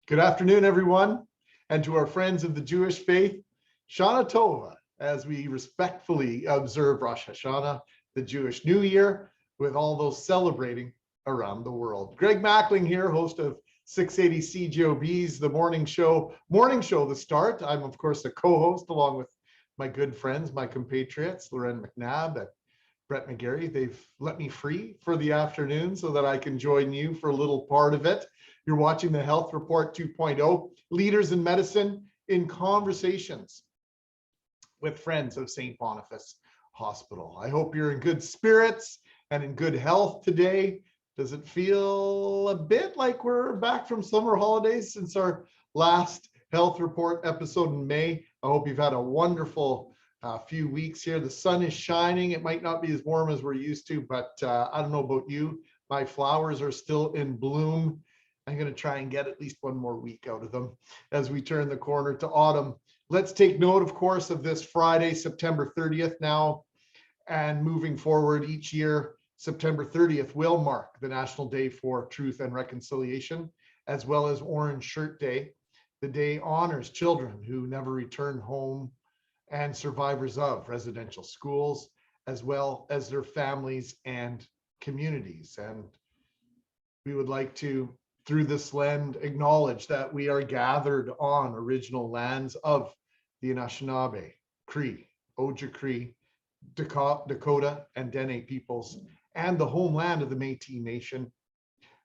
Good afternoon, everyone, and to our friends of the Jewish faith, Shana Tova, as we respectfully observe Rosh Hashanah, the Jewish New Year, with all those celebrating around the world. Greg Mackling here, host of 680 CJOB's The Morning Show, The Start. I'm, of course, the co-host along with my good friends, my compatriots, Loren McNabb and Brett McGarry. They've let me free for the afternoon so that I can join you for a little part of it. You're watching the Health Report 2.0, Leaders in Medicine in Conversations with friends of St. Boniface Hospital. I hope you're in good spirits and in good health today. Does it feel a bit like we're back from summer holidays since our last Health Report episode in May? I hope you've had a wonderful few weeks here. The sun is shining. It might not be as warm as we're used to, but I don't know about you. My flowers are still in bloom. I'm going to try and get at least one more week out of them as we turn the corner to autumn. Let's take note, of course, of this Friday, September 30th now, and moving forward each year, September 30th will mark the National Day for Truth and Reconciliation, as well as Orange Shirt Day. The day honors children who never return home and survivors of residential schools, as well as their families and communities. And we would like to, through this land, acknowledge that we are gathered on original lands of the Anishinaabe, Cree, Oji-Cree, Dakota, and Dene peoples, and the homeland of the Métis Nation.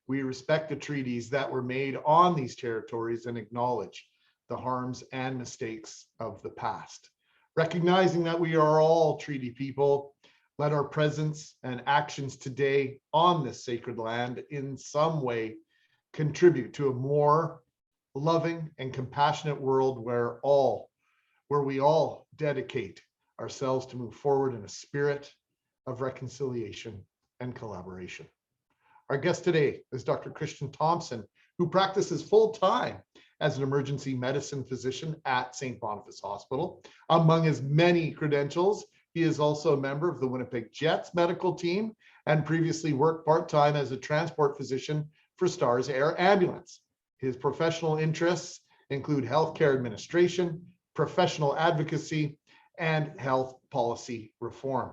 We respect the treaties that were made on these territories and acknowledge the harms and mistakes of the past. Recognizing that we are all treaty people, let our presence and actions today on this sacred land in some way contribute to a more loving and compassionate world where we all dedicate ourselves to move forward in a spirit of reconciliation and collaboration. Our guest today is Dr. Kristjan Thompson, who practices full-time as an emergency medicine physician at St. Boniface Hospital. Among his many credentials, he is also a member of the Winnipeg Jets medical team and previously worked part-time as a transport physician for Stars Air Ambulance. His professional interests include healthcare administration, professional advocacy, and health policy reform.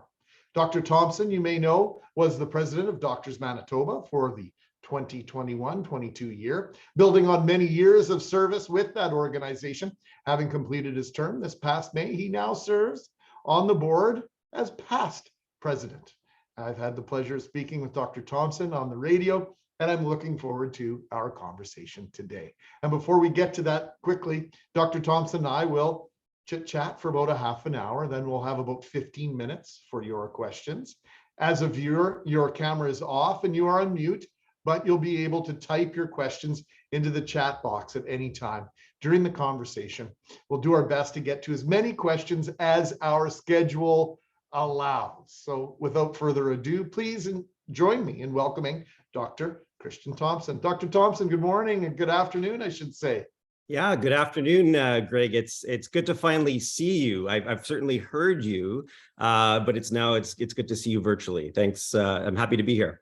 Dr. Thompson, you may know, was the president of Doctors Manitoba for the 2021-22 year, building on many years of service with that organization. Having completed his term this past May, he now serves on the board as past president. I've had the pleasure of speaking with Dr. Thompson on the radio, and I'm looking forward to our conversation today. And before we get to that quickly, Dr. Thompson and I will chit chat for about a half an hour. Then we'll have about 15 minutes for your questions. As a viewer, your camera is off and you are on mute, but you'll be able to type your questions into the chat box at any time during the conversation. We'll do our best to get to as many questions as our schedule allows. So without further ado, please join me in welcoming Dr. Kristjan Thompson. Dr. Thompson, good morning and good afternoon, I should say. Yeah, good afternoon, Greg. It's good to finally see you. I've certainly heard you, but it's good to see you virtually. Thanks. I'm happy to be here.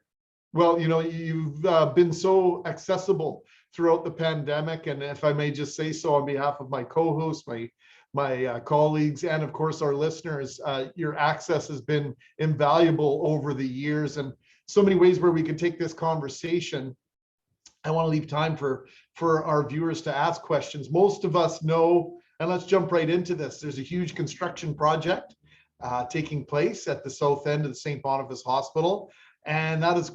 Well, you know, you've been so accessible throughout the pandemic, and if I may just say so on behalf of my co-hosts, my colleagues, and of course our listeners, your access has been invaluable over the years, and so many ways where we could take this conversation. I want to leave time for our viewers to ask questions. Most of us know, and let's jump right into this. There's a huge construction project taking place at the south end of the St. Boniface Hospital. And that is,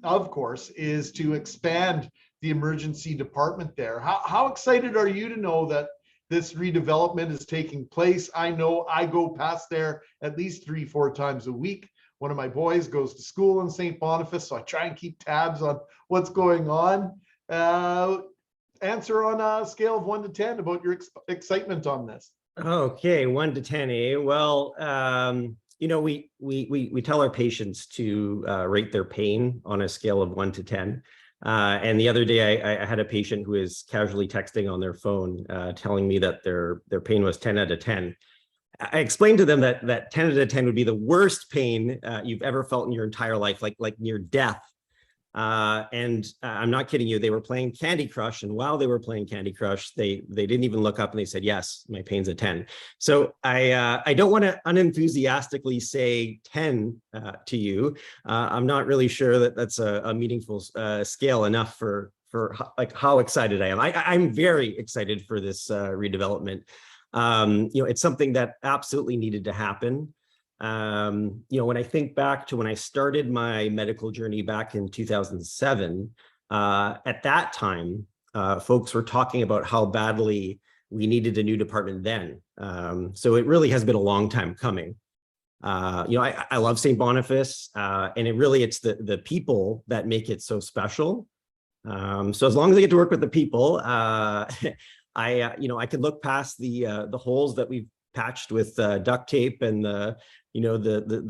of course, is to expand the emergency department there. How excited are you to know that this redevelopment is taking place? I know I go past there at least 3-4 times a week. One of my boys goes to school in St. Boniface, so I try and keep tabs on what's going on. Answer on a scale of 1 to 10 about your excitement on this. Okay, 1 to 10, eh? Well, you know, we tell our patients to rate their pain on a scale of 1 to 10. And the other day, I had a patient who was casually texting on their phone, telling me that their pain was 10 out of 10. I explained to them that 10 out of 10 would be the worst pain you've ever felt in your entire life, like near death. And I'm not kidding you, they were playing Candy Crush. And while they were playing Candy Crush, they didn't even look up and they said, yes, my pain's a 10. So I don't want to unenthusiastically say 10 to you. I'm not really sure that that's a meaningful scale enough for like how excited I am. I'm very excited for this redevelopment. It's something that absolutely needed to happen. When I think back to when I started my medical journey back in 2007, at that time, folks were talking about how badly we needed a new department then. So it really has been a long time coming. I love St. Boniface, and it's the people that make it so special. So as long as I get to work with the people, I could look past the holes that we've patched with duct tape and the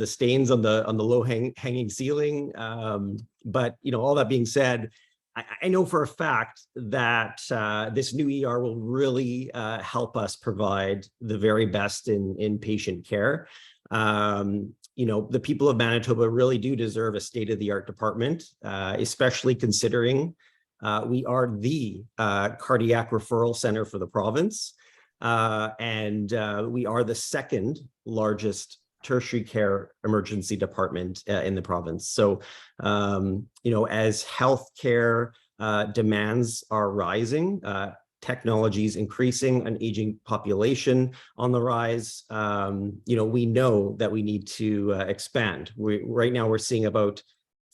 stains on the low hanging ceiling. But all that being said, I know for a fact that this new ER will really help us provide the very best in patient care. The people of Manitoba really do deserve a state-of-the-art department, especially considering we are the cardiac referral center for the province. And we are the second largest tertiary care emergency department in the province. So, as healthcare demands are rising, technology is increasing, an aging population on the rise, we know that we need to expand. Right now we're seeing about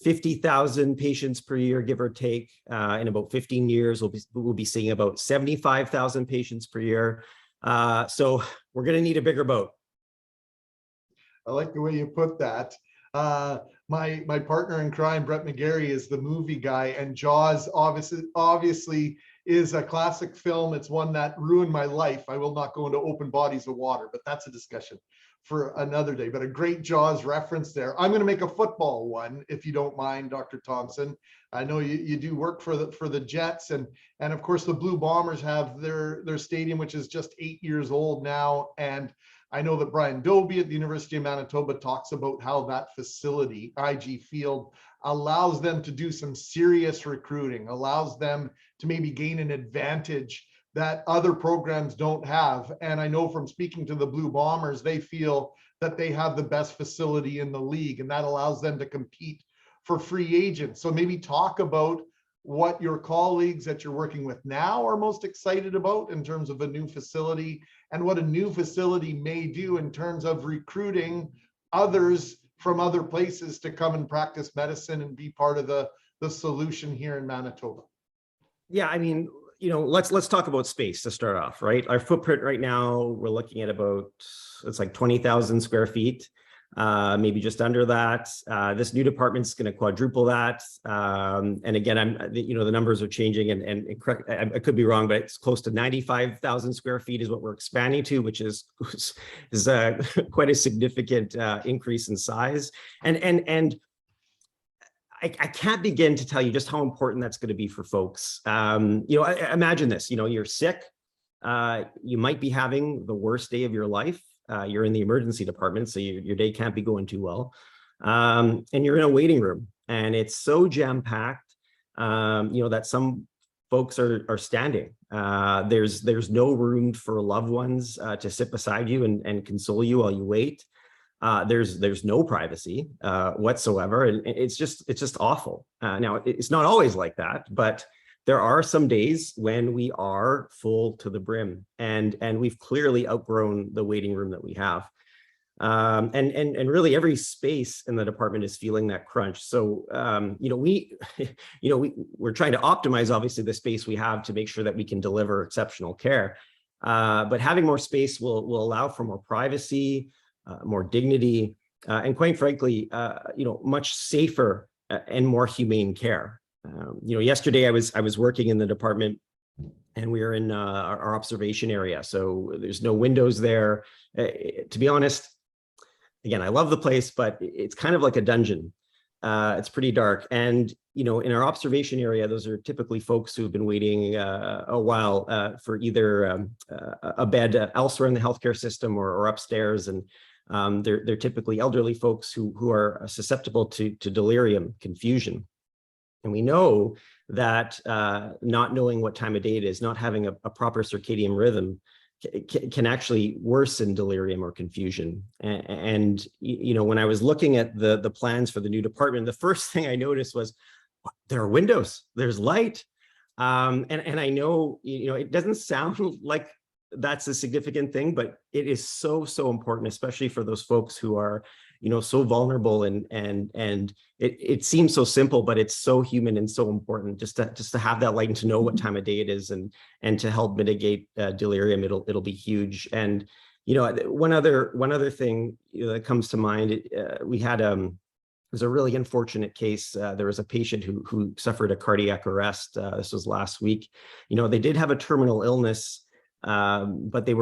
50,000 patients per year, give or take. In about 15 years, we'll be seeing about 75,000 patients per year. So we're going to need a bigger boat. I like the way you put that. My partner in crime, Brett McGarry, is the movie guy, and Jaws obviously is a classic film. It's one that ruined my life. I will not go into open bodies of water, but that's a discussion for another day. But a great Jaws reference there. I'm going to make a football one, if you don't mind, Dr. Thompson. I know you do work for the Jets, and of course the Blue Bombers have their stadium, which is just 8 years old now. And I know that Brian Dobie at the University of Manitoba talks about how that facility, IG Field, allows them to do some serious recruiting, allows them to maybe gain an advantage that other programs don't have. And I know from speaking to the Blue Bombers, they feel that they have the best facility in the league, and that allows them to compete for free agents. So maybe talk about what your colleagues that you're working with now are most excited about in terms of a new facility, and what a new facility may do in terms of recruiting others from other places to come and practice medicine and be part of the solution here in Manitoba. Yeah, I mean, let's talk about space to start off, right? Our footprint right now, we're looking at about, it's like 20,000 square feet. Maybe just under that. This new department's going to quadruple that. And again, the numbers are changing, and correct, I could be wrong, but it's close to 95,000 square feet is what we're expanding to, which is quite a significant increase in size. And I can't begin to tell you just how important that's going to be for folks. Imagine this, you're sick, you might be having the worst day of your life. You're in the emergency department, so your day can't be going too well. And you're in a waiting room, and it's so jam-packed, that some folks are standing. There's no room for loved ones to sit beside you and console you while you wait. There's no privacy whatsoever, and it's just awful. Now, it's not always like that, but there are some days when we are full to the brim, and we've clearly outgrown the waiting room that we have. And really every space in the department is feeling that crunch. So, we're trying to optimize obviously the space we have to make sure that we can deliver exceptional care. But having more space will allow for more privacy, more dignity, and quite frankly, much safer and more humane care. Yesterday I was working in the department, and we were in our observation area. So there's no windows there. To be honest, again, I love the place, but it's kind of like a dungeon. It's pretty dark. And, in our observation area, those are typically folks who've been waiting a while for either a bed elsewhere in the healthcare system or upstairs. And they're typically elderly folks who are susceptible to delirium, confusion. And we know that not knowing what time of day it is, not having a proper circadian rhythm can actually worsen delirium or confusion. And you know, when I was looking at the plans for the new department, the first thing I noticed was there are windows, there's light. And I know, you know, it doesn't sound like that's a significant thing, but it is so important, especially for those folks who are, you know, so vulnerable, and it seems so simple, but it's so human and so important just to have that light and to know what time of day it is, and to help mitigate delirium. It'll be huge. And you know, one other thing, you know, that comes to mind, we had it was a really unfortunate case. There was a patient who suffered a cardiac arrest. This was last week. You know, they did have a terminal illness, but it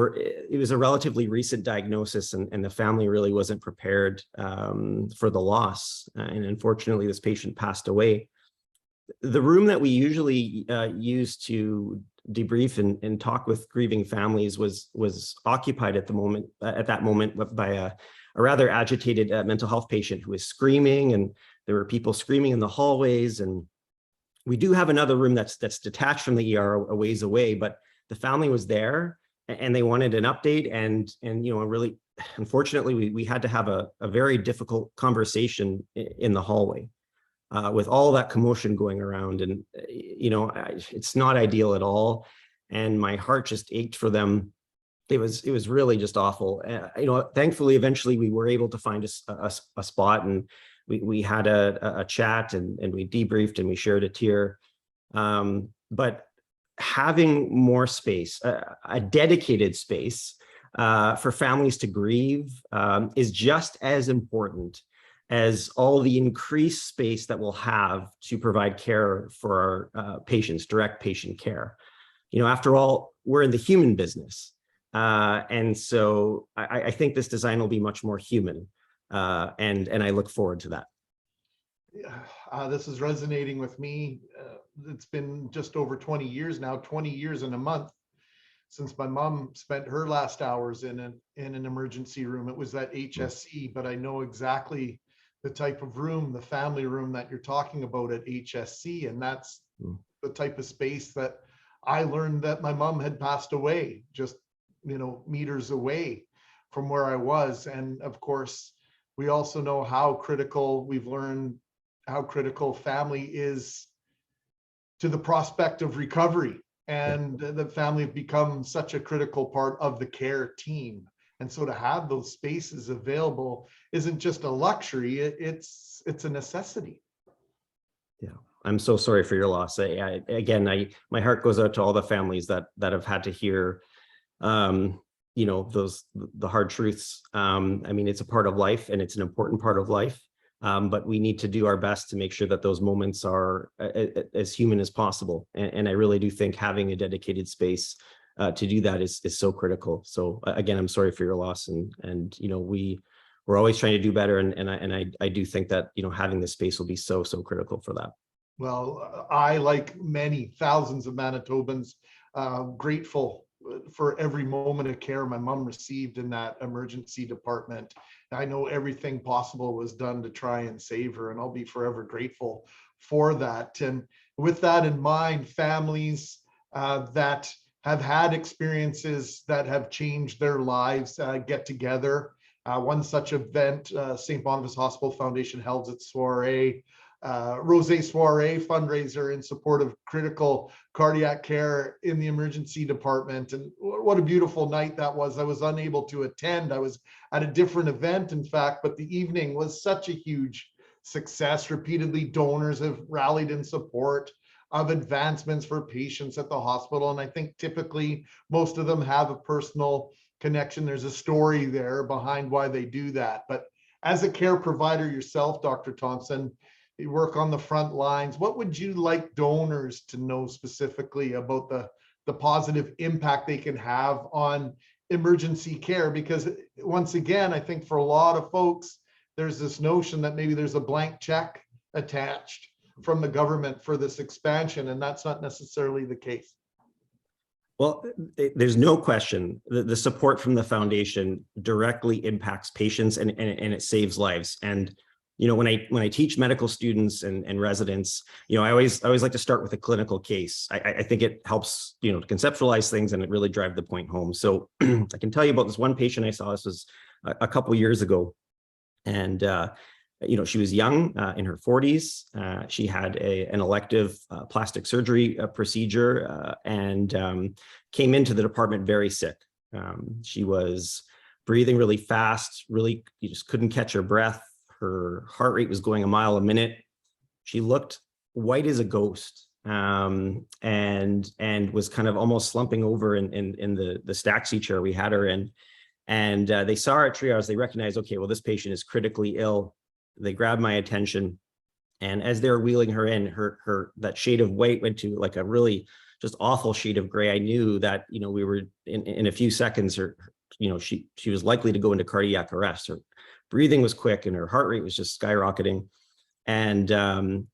was a relatively recent diagnosis, and the family really wasn't prepared for the loss. And unfortunately, this patient passed away. The room that we usually use to debrief and talk with grieving families was occupied at that moment by a rather agitated mental health patient who was screaming, and there were people screaming in the hallways. And we do have another room that's detached from the ER a ways away, but the family was there and they wanted an update. And you know, really, unfortunately, we had to have a very difficult conversation in the hallway with all that commotion going around. And, you know, it's not ideal at all. And my heart just ached for them. It was really just awful. You know, thankfully, eventually we were able to find a spot, and we had a chat, and we debriefed, and we shared a tear. But having more space, a dedicated space for families to grieve is just as important as all the increased space that we'll have to provide care for our patients, direct patient care. You know, after all, we're in the human business. And so I think this design will be much more human, and I look forward to that. This is resonating with me. It's been just over 20 years now, 20 years in a month, since my mom spent her last hours in an emergency room. It was at HSC, but I know exactly the type of room, the family room that you're talking about at HSC, and that's the type of space that I learned that my mom had passed away, just, you know, meters away from where I was. And of course, we also know how critical, we've learned how critical family is to the prospect of recovery. And the family have become such a critical part of the care team. And so to have those spaces available isn't just a luxury, it's a necessity. Yeah, I'm so sorry for your loss. My heart goes out to all the families that have had to hear, you know, the hard truths. I mean, it's a part of life, and it's an important part of life. But we need to do our best to make sure that those moments are as human as possible. And I really do think having a dedicated space to do that is so critical. So again, I'm sorry for your loss, and you know, we're always trying to do better, and I do think that, you know, having this space will be so critical for that. Well, I, like many thousands of Manitobans, grateful for every moment of care my mom received in that emergency department. I know everything possible was done to try and save her, and I'll be forever grateful for that. And with that in mind, families that have had experiences that have changed their lives get together. One such event, St. Boniface Hospital Foundation held its soiree, Rosé Soiree fundraiser in support of critical cardiac care in the emergency department. And what a beautiful night that was. I was unable to attend. I was at a different event, in fact, but the evening was such a huge success. Repeatedly, donors have rallied in support of advancements for patients at the hospital. And I think typically most of them have a personal connection. There's a story there behind why they do that. But as a care provider yourself, Dr. Thompson, you work on the front lines. What would you like donors to know specifically about the positive impact they can have on emergency care? Because once again, I think for a lot of folks, there's this notion that maybe there's a blank check attached from the government for this expansion, and that's not necessarily the case. Well, there's no question that the support from the foundation directly impacts patients, and it saves lives. And when I teach medical students and residents, I always like to start with a clinical case. I think it helps, to conceptualize things and it really drive the point home. So I can tell you about this one patient I saw. This was a couple years ago, and she was young, in her 40s. She had an elective plastic surgery procedure, and came into the department very sick. She was breathing really fast, really, you just couldn't catch her breath. Her heart rate was going a mile a minute. She looked white as a ghost, and was kind of almost slumping over in the Staxi chair we had her in. And they saw her at triage. They recognized, okay, well, this patient is critically ill. They grabbed my attention, and as they were wheeling her in, her that shade of white went to like a really just awful shade of gray. I knew that we were in a few seconds, she was likely to go into cardiac arrest. Her breathing was quick and her heart rate was just skyrocketing. And I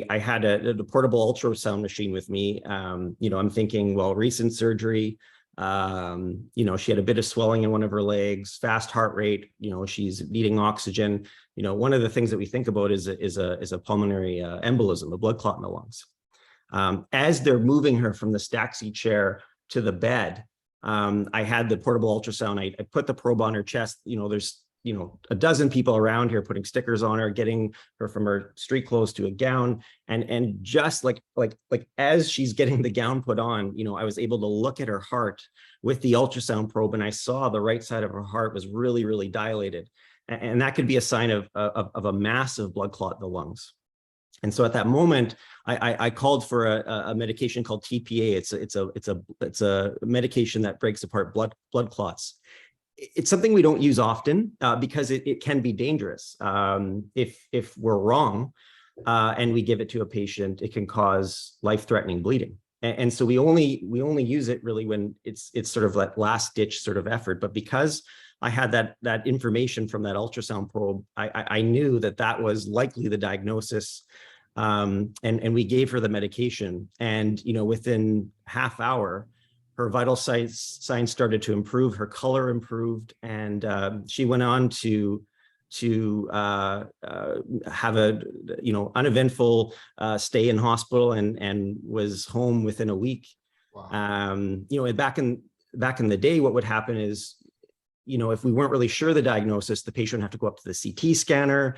had a portable ultrasound machine with me. I'm thinking, well, recent surgery. She had a bit of swelling in one of her legs, fast heart rate. She's needing oxygen. One of the things that we think about is a pulmonary embolism, a blood clot in the lungs. As they're moving her from the Staxi chair to the bed, I had the portable ultrasound. I put the probe on her chest. There's a dozen people around here putting stickers on her, getting her from her street clothes to a gown, and just like as she's getting the gown put on, I was able to look at her heart with the ultrasound probe, and I saw the right side of her heart was really, really dilated, and that could be a sign of a massive blood clot in the lungs. And so at that moment, I called for a medication called TPA. It's a medication that breaks apart blood clots. It's something we don't use often because it can be dangerous. If we're wrong and we give it to a patient, it can cause life-threatening bleeding. And so we only use it really when it's sort of like last-ditch sort of effort. But because I had that information from that ultrasound probe, I knew that was likely the diagnosis. And we gave her the medication, and within half hour, her vital signs started to improve, her color improved, and she went on to have a uneventful stay in hospital and was home within a week. Wow. Back in the day, what would happen is, if we weren't really sure the diagnosis, the patient would have to go up to the CT scanner,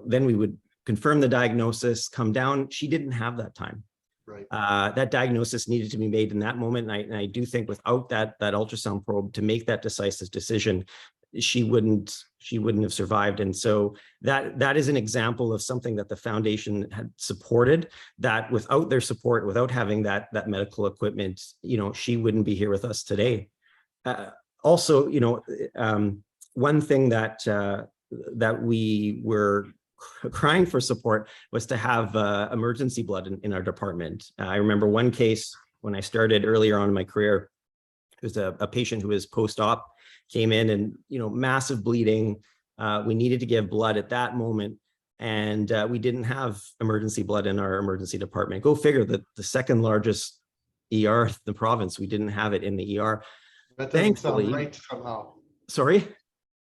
then we would confirm the diagnosis, come down. She didn't have that time. Right. That diagnosis needed to be made in that moment. And I do think without that ultrasound probe to make that decisive decision, she wouldn't have survived. And so that is an example of something that the foundation had supported, that without their support, without having that medical equipment, she wouldn't be here with us today. Also, one thing that we were crying for support was to have emergency blood in our department. I remember one case when I started earlier on in my career. It was a patient who was post-op, came in and massive bleeding. We needed to give blood at that moment, and we didn't have emergency blood in our emergency department. Go figure, that the second largest ER in the province, we didn't have it in the ER. That doesn't sound right somehow. Sorry?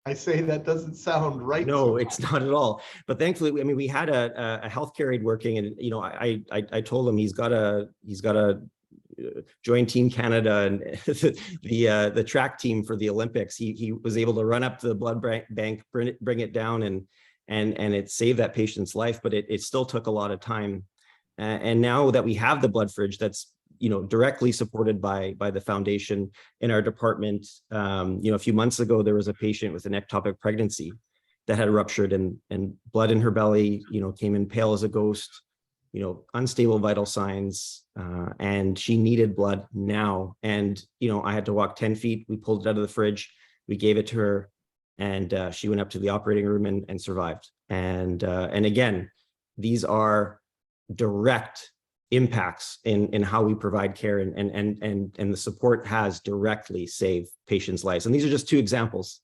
I say that doesn't sound right. No, it's not at all. But thankfully, we had a healthcare aide working, and I told him he's got to join Team Canada and the track team for the Olympics. He was able to run up to the blood bank, bring it down, and it saved that patient's life. But it still took a lot of time. And now that we have the blood fridge, that's directly supported by the foundation in our department. A few months ago, there was a patient with an ectopic pregnancy that had ruptured, and blood in her belly, came in pale as a ghost, unstable vital signs, and she needed blood now. And, I had to walk 10 feet. We pulled it out of the fridge. We gave it to her, and she went up to the operating room and survived. And again, these are direct impacts in how we provide care, and the support has directly saved patients' lives. And these are just two examples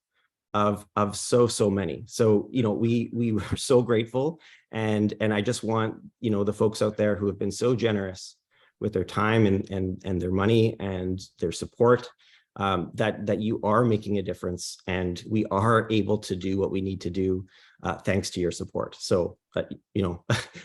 of so many. So we were so grateful, and I just want the folks out there who have been so generous with their time and their money and their support. that you are making a difference, and we are able to do what we need to do thanks to your support. So, you know,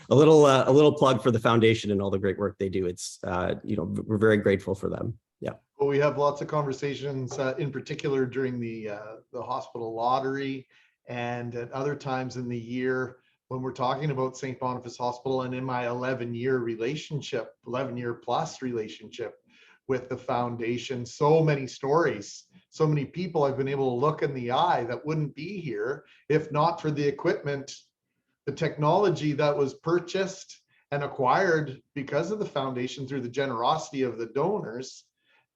a little plug for the foundation and all the great work they do. It's you know, we're very grateful for them. Yeah. Well, we have lots of conversations, in particular during the hospital lottery and at other times in the year when we're talking about St. Boniface Hospital, and in my 11-year relationship, 11-year plus relationship with the foundation. So many stories, so many people I've been able to look in the eye that wouldn't be here if not for the equipment, the technology that was purchased and acquired because of the foundation through the generosity of the donors,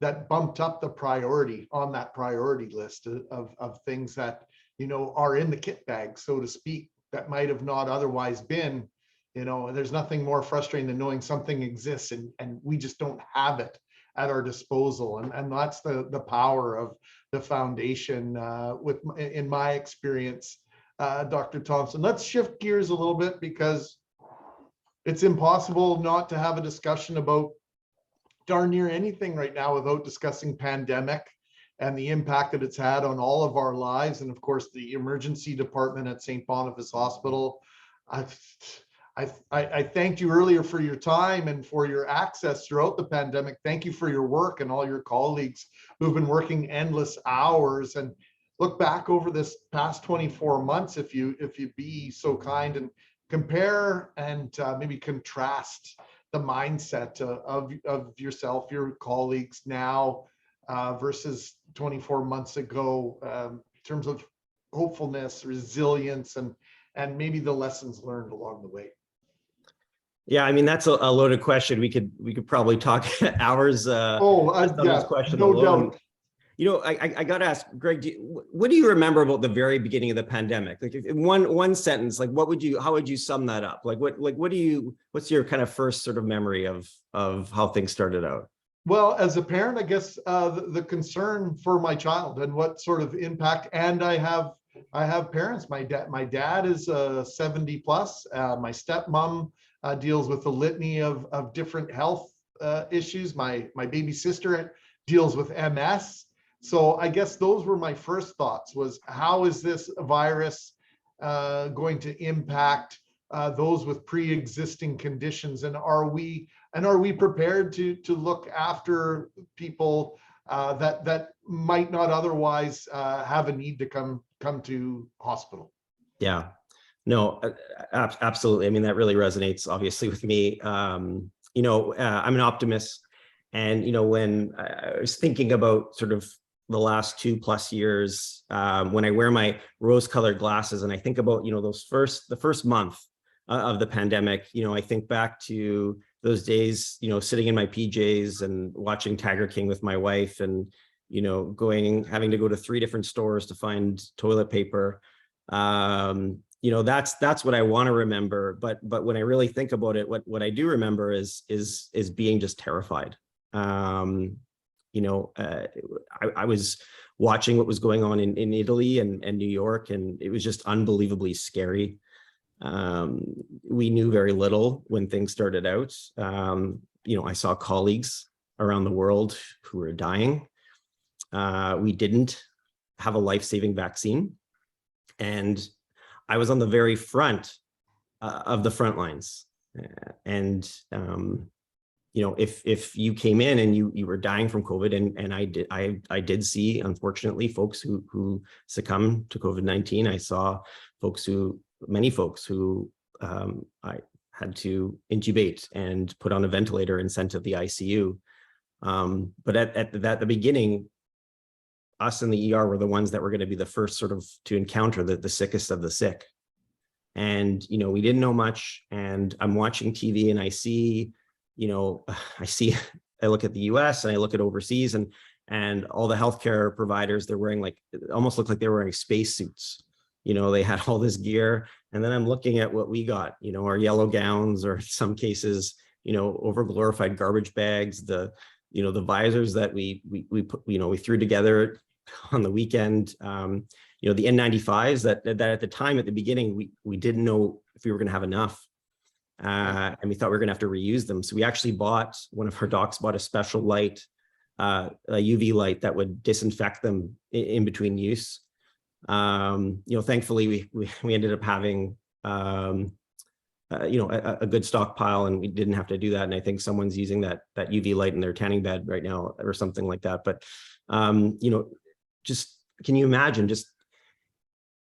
that bumped up the priority on that priority list of things that, you know, are in the kit bag, so to speak, that might have not otherwise been. You know, there's nothing more frustrating than knowing something exists and we just don't have it at our disposal. And that's the power of the foundation in my experience, Dr. Thompson. Let's shift gears a little bit, because it's impossible not to have a discussion about darn near anything right now without discussing pandemic and the impact that it's had on all of our lives. And of course, the emergency department at St. Boniface Hospital. I thanked you earlier for your time and for your access throughout the pandemic. Thank you for your work and all your colleagues who've been working endless hours. And look back over this past 24 months, if you be so kind, and compare and maybe contrast the mindset of yourself, your colleagues now versus 24 months ago, in terms of hopefulness, resilience, and maybe the lessons learned along the way. Yeah, I mean, that's a loaded question. We could probably talk hours on this question no alone. doubt. You know, I got to ask, Greg, what do you remember about the very beginning of the pandemic? Like, in one sentence, like, how would you sum that up? Like, what's your kind of first sort of memory of how things started out? Well, as a parent, I guess the concern for my child and what sort of impact, and I have parents. My dad is 70 plus. My stepmom deals with a litany of different health issues. My baby sister deals with MS. So I guess those were my first thoughts, was how is this virus going to impact those with pre-existing conditions, and are we prepared to look after people that might not otherwise have a need to come to hospital? Yeah, no, absolutely. I mean, that really resonates obviously with me. You know, I'm an optimist, and you know, when I was thinking about sort of the last 2+ years, when I wear my rose-colored glasses and I think about, you know, the first month of the pandemic, you know, I think back to those days, you know, sitting in my PJs and watching Tiger King with my wife, and, you know, having to go to 3 different stores to find toilet paper. You know, that's what I want to remember. But when I really think about it, what I do remember is being just terrified. You know, I was watching what was going on in Italy and New York, and it was just unbelievably scary. We knew very little when things started out. You know, I saw colleagues around the world who were dying. We didn't have a life-saving vaccine, and I was on the very front of the front lines. And you know, if you came in and you were dying from COVID, and I did see, unfortunately, folks who succumbed to COVID-19. I saw many folks who I had to intubate and put on a ventilator and sent to the ICU. But at the beginning, us in the ER were the ones that were going to be the first sort of to encounter the sickest of the sick. And, you know, we didn't know much. And I'm watching TV and I see, you know, I look at the US and I look at overseas, and all the healthcare providers, they're wearing, like, it almost looked like they were wearing spacesuits. You know, they had all this gear. And then I'm looking at what we got, you know, our yellow gowns, or in some cases, you know, over glorified garbage bags, you know, the visors that we put, you know, we threw together on the weekend, you know, the N95s that at the time, at the beginning, we didn't know if we were going to have enough. And we thought we were going to have to reuse them. So we actually one of our docs bought a special light a UV light that would disinfect them in between use. Thankfully we ended up having a good stockpile, and we didn't have to do that. And I think someone's using that UV light in their tanning bed right now or something like that. But just can you imagine just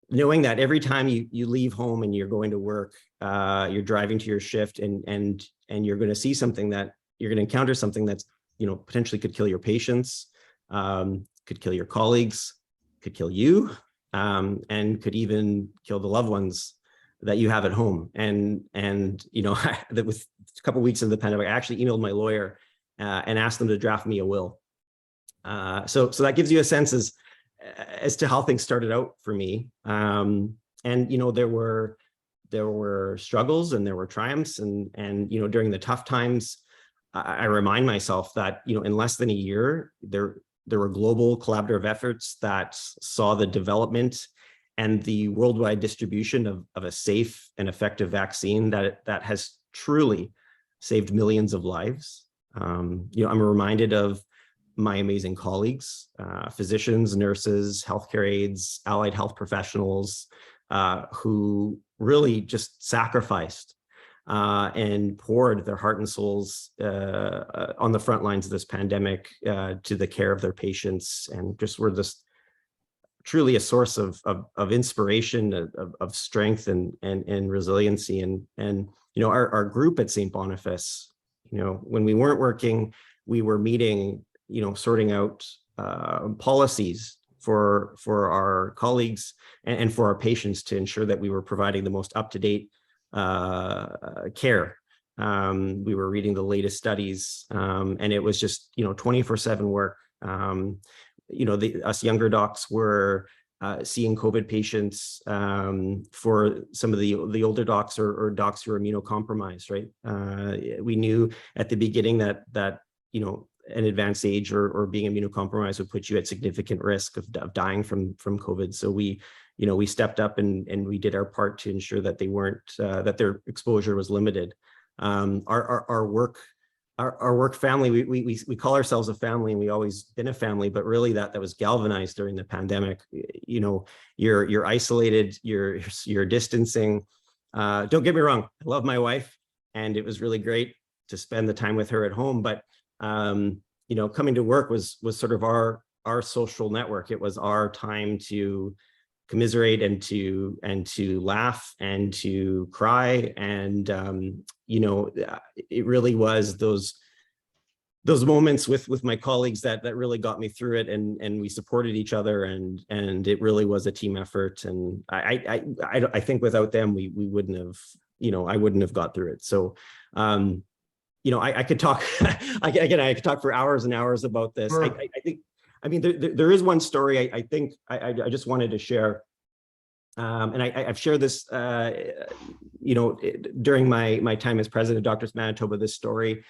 knowing that every time you leave home and you're going to work, you're driving to your shift, and you're going to see something that you're going to encounter something that's potentially could kill your patients, could kill your colleagues, could kill you, and could even kill the loved ones that you have at home. And that with a couple of weeks of the pandemic, I actually emailed my lawyer and asked them to draft me a will. So that gives you a sense as to how things started out for me. And there were struggles and there were triumphs, and during the tough times, I remind myself that in less than a year there were global collaborative efforts that saw the development and the worldwide distribution of a safe and effective vaccine that has truly saved millions of lives. I'm reminded of my amazing colleagues, physicians, nurses, healthcare aides, allied health professionals, who really just sacrificed and poured their heart and souls on the front lines of this pandemic to the care of their patients, and just were this truly a source of inspiration, of strength and resiliency. And our group at St. Boniface, when we weren't working, we were meeting, sorting out policies for our colleagues and for our patients to ensure that we were providing the most up-to-date care. We were reading the latest studies, and it was just 24/7 work. Us younger docs were seeing COVID patients for some of the older docs or docs who are immunocompromised, right? We knew at the beginning that an advanced age or being immunocompromised would put you at significant risk of dying from COVID. So we stepped up and we did our part to ensure that they weren't, that their exposure was limited. Our work family, we call ourselves a family, and we always been a family, but really that was galvanized during the pandemic. You're isolated, you're distancing. Don't get me wrong, I love my wife, and it was really great to spend the time with her at home, but coming to work was sort of our social network. It was our time to commiserate and to laugh and to cry. And, it really was those moments with my colleagues that really got me through it, and we supported each other, and it really was a team effort. And I think without them, we wouldn't have, I wouldn't have got through it. So, I could talk, I could talk for hours and hours about this. Sure. I mean, there is one story I think I just wanted to share. And I've shared this, during my time as president of Doctors Manitoba, this story.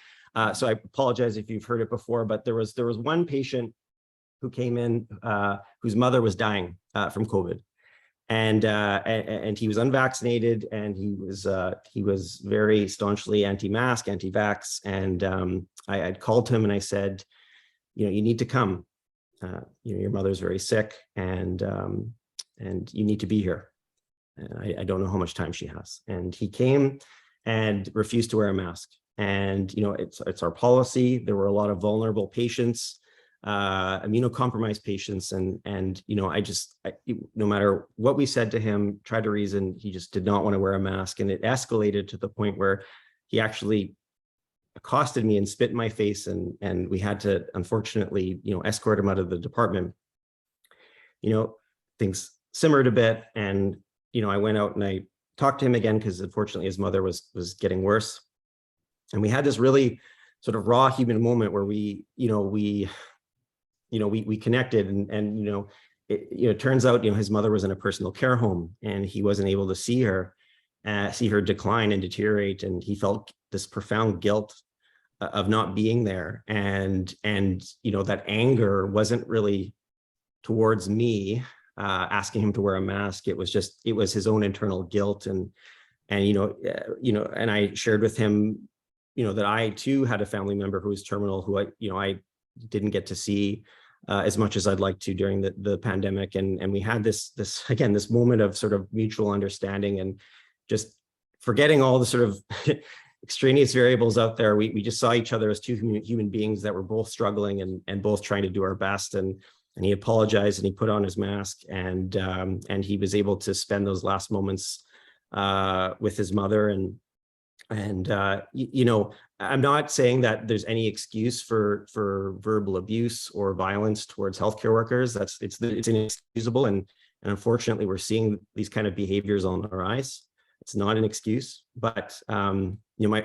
So I apologize if you've heard it before, but there was one patient who came in whose mother was dying from COVID. And he was unvaccinated, and he was very staunchly anti-mask, anti-vax. And I had called him and I said, you need to come. Your mother's very sick, and you need to be here. And I don't know how much time she has. And he came and refused to wear a mask. And it's our policy. There were a lot of vulnerable patients, immunocompromised patients, and no matter what we said to him, tried to reason, he just did not want to wear a mask. And it escalated to the point where he actually accosted me and spit in my face, and we had to, unfortunately, escort him out of the department. Things simmered a bit, and I went out and I talked to him again, because unfortunately his mother was getting worse. And we had this really sort of raw human moment where we connected, and it turns out his mother was in a personal care home, and he wasn't able to see her decline and deteriorate, and he felt this profound guilt of not being there. And that anger wasn't really towards me asking him to wear a mask. It was his own internal guilt, and I shared with him that I too had a family member who was terminal, who I didn't get to see as much as I'd like to during the pandemic. And we had this moment of sort of mutual understanding and just forgetting all the sort of extraneous variables out there. We just saw each other as two human beings that were both struggling and both trying to do our best. And he apologized and he put on his mask, and he was able to spend those last moments with his mother. And I'm not saying that there's any excuse for verbal abuse or violence towards healthcare workers. It's inexcusable, and unfortunately we're seeing these kind of behaviors on the rise. It's not an excuse, but my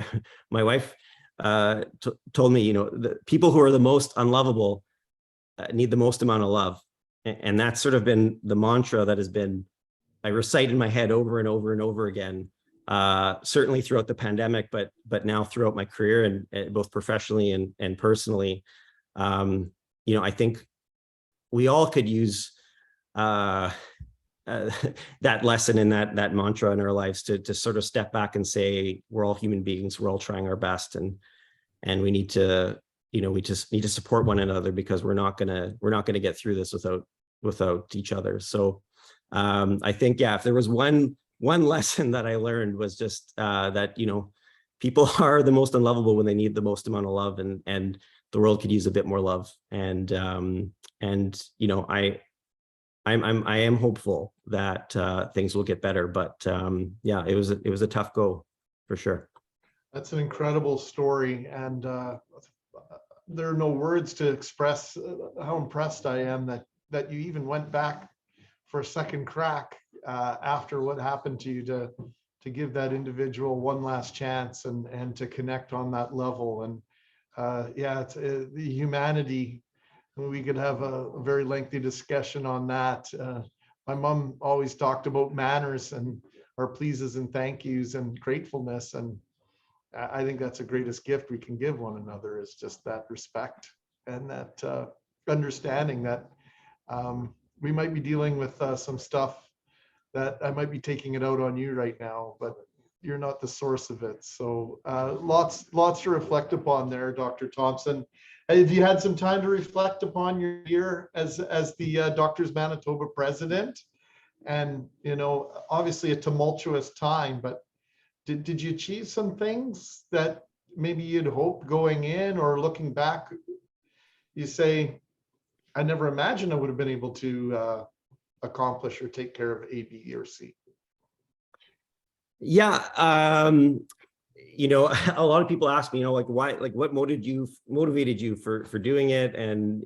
wife told me, the people who are the most unlovable need the most amount of love, and that's sort of been the mantra that has been I recite in my head over and over and over again. Certainly throughout the pandemic, but now throughout my career, and both professionally and personally. I think we all could use that lesson and that mantra in our lives to sort of step back and say, we're all human beings, we're all trying our best, and we need to, we just need to support one another, because we're not gonna get through this without each other. So I think, if there was one lesson that I learned, was just that, people are the most unlovable when they need the most amount of love, and the world could use a bit more love. And I am hopeful that things will get better, but it was a tough go for sure. That's an incredible story, and there are no words to express how impressed I am that you even went back for a second crack after what happened to you, to give that individual one last chance and to connect on that level. And it's the humanity. We could have a very lengthy discussion on that. My mom always talked about manners and our pleases and thank yous and gratefulness, and I think that's the greatest gift we can give one another, is just that respect and that understanding that we might be dealing with some stuff that I might be taking it out on you right now, but you're not the source of it. So lots to reflect upon there, Dr. Thompson. Have you had some time to reflect upon your year as the Doctors Manitoba president? And, obviously a tumultuous time, but did you achieve some things that maybe you'd hoped going in, or looking back, you say, I never imagined I would have been able to accomplish or take care of A, B, or C? Yeah. A lot of people ask me, why, what motivated you for doing it? And,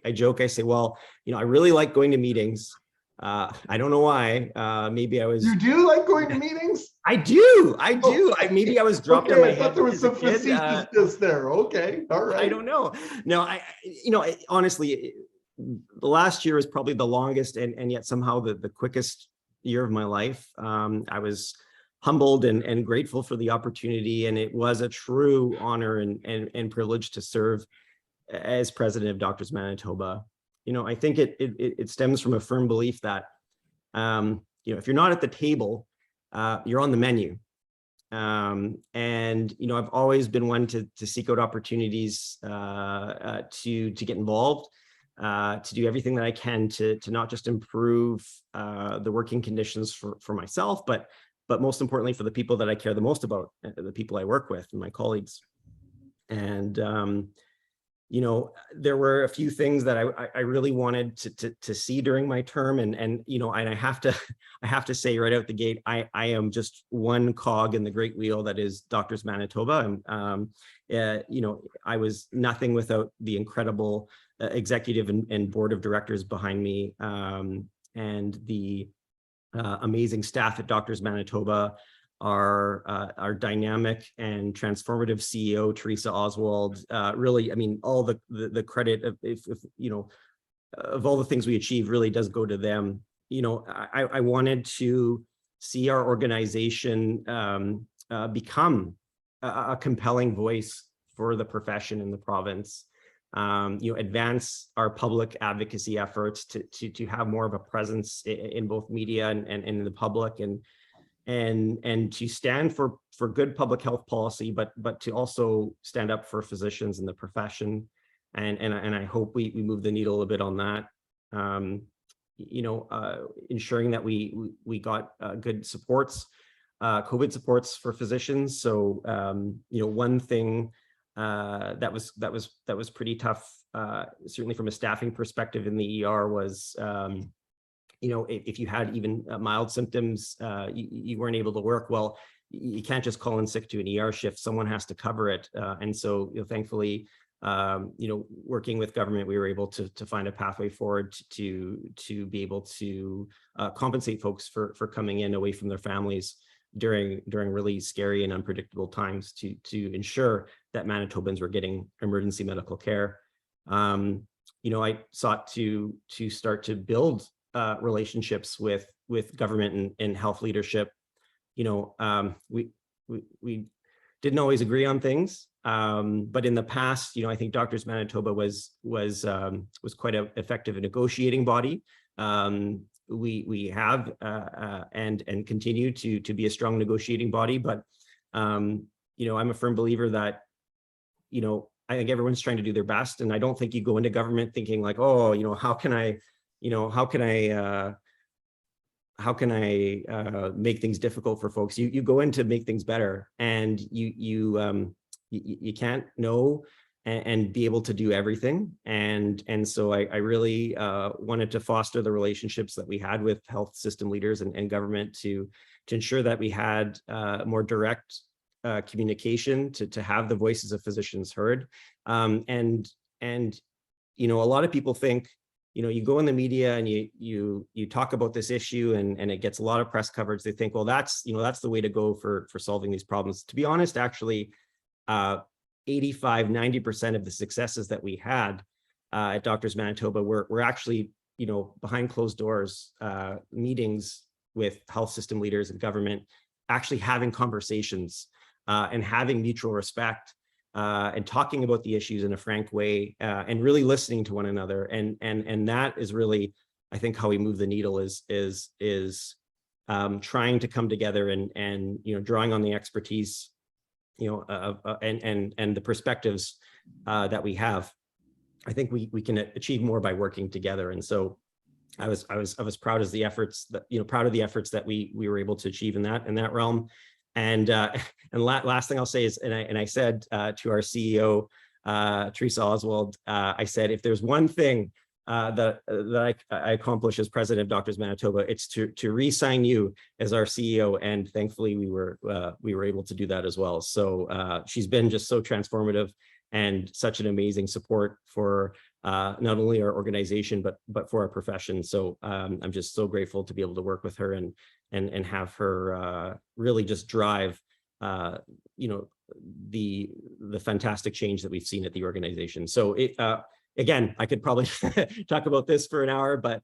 I joke, I say, well, I really like going to meetings. I don't know why. Maybe I was. You do like going to meetings? I do. Maybe I was dropped on my head. I thought there was some facetiousness there. Okay. All right. I don't know. No, honestly, the last year is probably the longest and yet somehow the quickest year of my life. I was humbled and grateful for the opportunity, and it was a true honor and privilege to serve as president of Doctors Manitoba. I think it stems from a firm belief that if you're not at the table, you're on the menu. I've always been one to seek out opportunities to get involved, to do everything that I can to not just improve the working conditions for myself, but most importantly for the people that I care the most about, the people I work with and my colleagues. And there were a few things that I really wanted to see during my term, and I have to say right out the gate, I am just one cog in the great wheel that is Doctors Manitoba. I was nothing without the incredible executive and board of directors behind me, and the amazing staff at Doctors Manitoba. Our dynamic and transformative CEO, Teresa Oswald, really, all the credit of all the things we achieved really does go to them. I wanted to see our organization become a compelling voice for the profession in the province, advance our public advocacy efforts to have more of a presence in both media and in the public, and to stand for good public health policy, but to also stand up for physicians in the profession, and I hope we move the needle a bit on that. Ensuring that we got good supports, COVID supports for physicians. So one thing that was pretty tough, certainly from a staffing perspective in the ER, was if you had even mild symptoms, you weren't able to work. Well, you can't just call in sick to an ER shift. Someone has to cover it. And so, thankfully, working with government, we were able to find a pathway forward to be able to compensate folks for coming in away from their families during really scary and unpredictable times to ensure that Manitobans were getting emergency medical care. I sought to start to build relationships with government and health leadership. We didn't always agree on things, but in the past, I think Doctors Manitoba was quite an effective negotiating body. We have and continue to be a strong negotiating body, but I'm a firm believer that I think everyone's trying to do their best, and I don't think you go into government thinking like, oh, how can I make things difficult for folks. You go in to make things better, and you can't know and be able to do everything. And so I really wanted to foster the relationships that we had with health system leaders and government to ensure that we had more direct communication to have the voices of physicians heard. And a lot of people think, you go in the media and you talk about this issue and it gets a lot of press coverage. They think, well, that's the way to go for solving these problems. To be honest, actually, 85–90% of the successes that we had at Doctors Manitoba were actually, behind closed doors meetings with health system leaders and government, actually having conversations and having mutual respect. And talking about the issues in a frank way, and really listening to one another, and that is really, I think, how we move the needle is trying to come together and drawing on the expertise, and the perspectives that we have. I think we can achieve more by working together, and so I was proud of the efforts that we were able to achieve in that realm. And last thing I'll say is, and I said to our CEO, Teresa Oswald, I said, if there's one thing that I accomplished as president of Doctors Manitoba, it's to re-sign you as our CEO. And thankfully, we were able to do that as well. So she's been just so transformative and such an amazing support for not only our organization, but for our profession. So I'm just so grateful to be able to work with her and have her really just drive the fantastic change that we've seen at the organization. So again, I could probably talk about this for an hour, but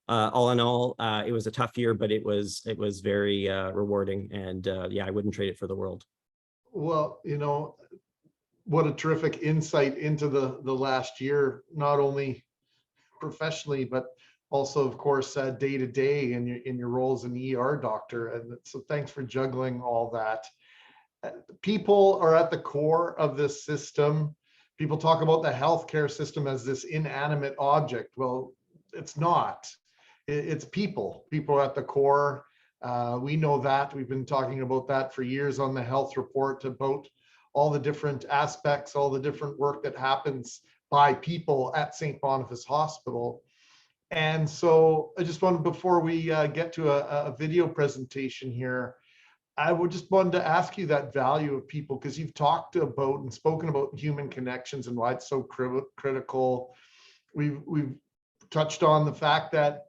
all in all, it was a tough year, but it was very rewarding, and I wouldn't trade it for the world. Well, what a terrific insight into the last year, not only professionally, but also, of course, day to day in your role as an ER doctor. And so thanks for juggling all that. People are at the core of this system. People talk about the healthcare system as this inanimate object. Well, it's not. It's people. People are at the core. We know that. We've been talking about that for years on the health report, about all the different aspects, all the different work that happens by people at St. Boniface Hospital. And so I just wanted, before we get to a video presentation here, I would just wanted to ask you that value of people, because you've talked about and spoken about human connections and why it's so critical. We've touched on the fact that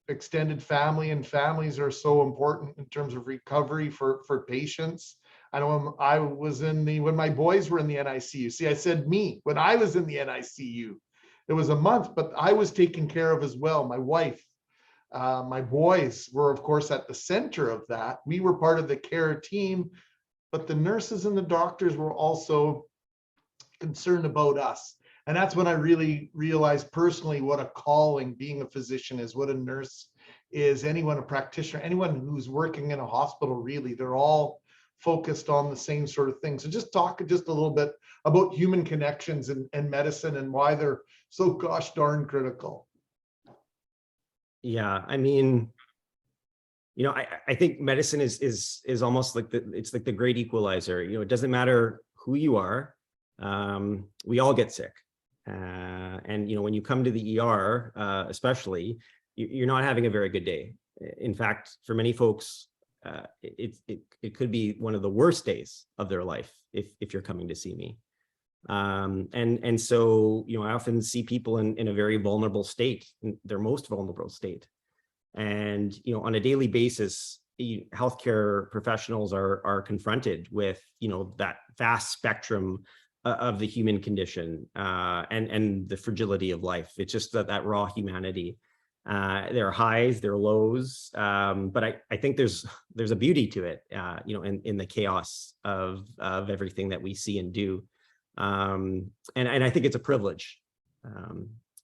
extended family and families are so important in terms of recovery for patients. I know I was when my boys were in the NICU. See, I said me, when I was in the NICU, it was a month, but I was taken care of as well. My wife, my boys were, of course, at the center of that. We were part of the care team, but the nurses and the doctors were also concerned about us. And that's when I really realized personally what a calling being a physician is, what a nurse is, anyone, a practitioner, anyone who's working in a hospital, really, they're all focused on the same sort of thing. So just talk just a little bit about human connections and medicine and why they're so gosh darn critical. Yeah, I mean, you know, I think medicine is almost like it's like the great equalizer. You know, it doesn't matter who you are, we all get sick. And you know, when you come to the ER, especially, you're not having a very good day. In fact, for many folks, it could be one of the worst days of their life if you're coming to see me. And so, you know, I often see people in a very vulnerable state, in their most vulnerable state. And, you know, on a daily basis, healthcare professionals are confronted with, you know, that vast spectrum of the human condition, and the fragility of life. It's just that raw humanity. There are highs, there are lows, but I think there's a beauty to it, you know, in the chaos of everything that we see and do. And I think it's a privilege.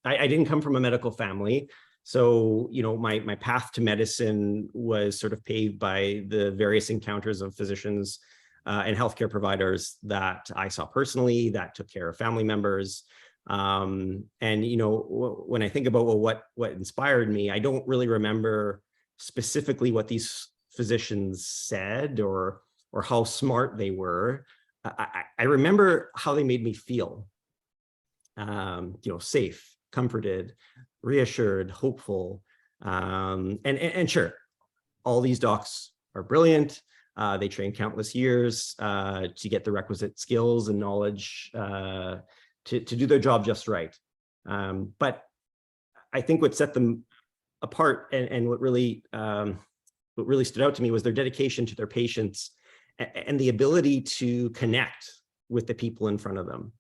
I didn't come from a medical family. So, you know, my path to medicine was sort of paved by the various encounters of physicians and healthcare providers that I saw personally, that took care of family members. And, you know, when I think about, well, what inspired me, I don't really remember specifically what these physicians said or how smart they were. I remember how they made me feel, you know, safe, comforted, reassured, hopeful. And sure, all these docs are brilliant. They train countless years to get the requisite skills and knowledge to do their job just right. But I think what set them apart and what really stood out to me was their dedication to their patients and the ability to connect with the people in front of them.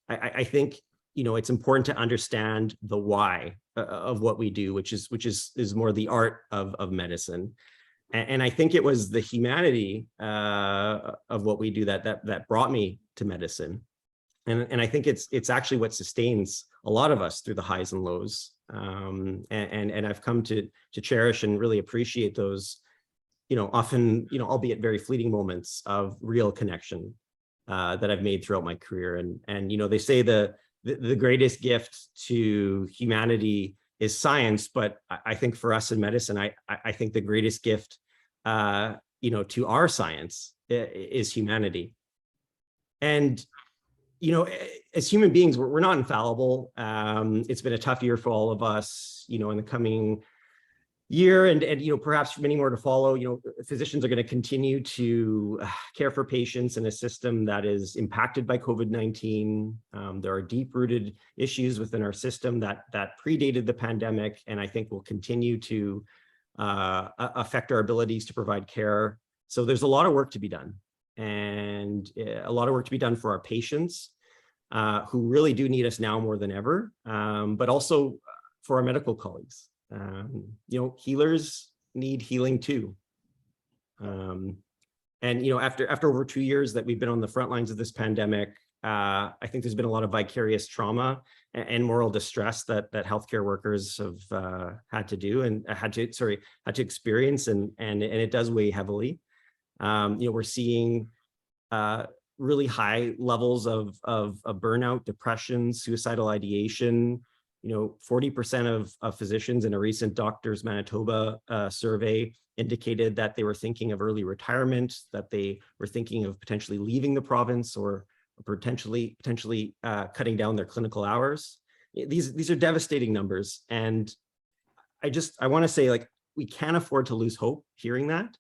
I think, you know, it's important to understand the why of what we do, which is more the art of medicine. And I think it was the humanity of what we do that brought me to medicine. And I think it's actually what sustains a lot of us through the highs and lows. And I've come to cherish and really appreciate those, you know, often, you know, albeit very fleeting moments of real connection that I've made throughout my career. And you know, they say the greatest gift to humanity is science, but I think for us in medicine, I think the greatest gift, you know, to our science is humanity. And you know, as human beings, we're not infallible. It's been a tough year for all of us, you know, in the coming year and you know, perhaps many more to follow. You know, physicians are going to continue to care for patients in a system that is impacted by COVID-19. There are deep-rooted issues within our system that predated the pandemic, and I think will continue to affect our abilities to provide care. So there's a lot of work to be done, and a lot of work to be done for our patients who really do need us now more than ever, but also for our medical colleagues. You know, healers need healing too. And, you know, after over 2 years that we've been on the front lines of this pandemic, I think there's been a lot of vicarious trauma and moral distress that healthcare workers have had to do and had to experience, and it does weigh heavily. You know, we're seeing really high levels of burnout, depression, suicidal ideation. You know, 40% of physicians in a recent Doctors Manitoba survey indicated that they were thinking of early retirement, that they were thinking of potentially leaving the province or potentially cutting down their clinical hours. These are devastating numbers. And I want to say, like, we can't afford to lose hope hearing that.